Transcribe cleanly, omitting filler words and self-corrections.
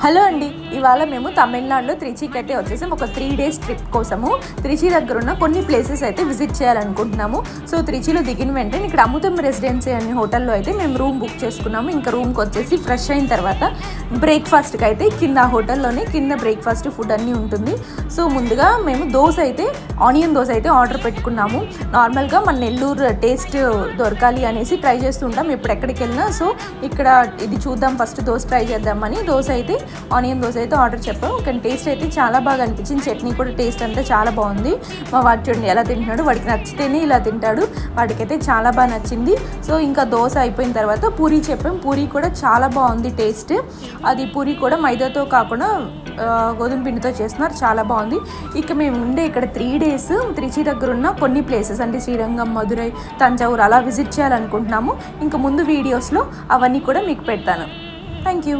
Hello అండి, ఇవాళ మేము తమిళనాడులో త్రిచికి అయితే వచ్చేసాం. ఒక 3 days ట్రిప్ కోసము త్రిచి దగ్గర ఉన్న కొన్ని ప్లేసెస్ అయితే విజిట్ చేయాలనుకుంటున్నాము. సో త్రిచిలో దిగిన వెంటనే ఇక్కడ అమృతం రెసిడెన్సీ అనే హోటల్లో అయితే మేము రూమ్ బుక్ చేసుకున్నాము. ఇంకా రూమ్కి వచ్చేసి ఫ్రెష్ అయిన తర్వాత బ్రేక్ఫాస్ట్కి అయితే కింద హోటల్లోనే కింద బ్రేక్ఫాస్ట్ ఫుడ్ అన్నీ ఉంటుంది. సో ముందుగా మేము ఆనియన్ దోశ అయితే ఆర్డర్ పెట్టుకున్నాము. నార్మల్గా మన నెల్లూరు టేస్ట్ దొరకాలి అనేసి ట్రై చేస్తూ ఉంటాం ఎక్కడికి వెళ్ళినా. సో ఇక్కడ ఇది చూద్దాం, ఫస్ట్ దోశ ట్రై చేద్దామని ఆనియన్ దోశ అయితే ఆర్డర్ చెప్పాము. కానీ టేస్ట్ అయితే చాలా బాగా అనిపించింది. చట్నీ కూడా టేస్ట్ అంతా చాలా బాగుంది. మా వాడు చూడండి ఎలా తింటున్నాడు, వాడికి నచ్చితేనే ఇలా తింటాడు. వాడికైతే చాలా బాగా నచ్చింది. సో ఇంకా దోశ అయిపోయిన తర్వాత పూరీ చెప్పాం. పూరీ కూడా చాలా బాగుంది టేస్ట్. అది పూరీ కూడా మైదాతో కాకుండా గోధుమ పిండితో చేస్తున్నారు, చాలా బాగుంది. ఇక మేము ఉండే ఇక్కడ 3 days త్రిచి దగ్గర ఉన్న కొన్ని ప్లేసెస్ అంటే శ్రీరంగం, మధురై, తంజావూరు అలా విజిట్ చేయాలనుకుంటున్నాము. ఇంకా ముందు వీడియోస్లో అవన్నీ కూడా మీకు పెడతాను. Thank you.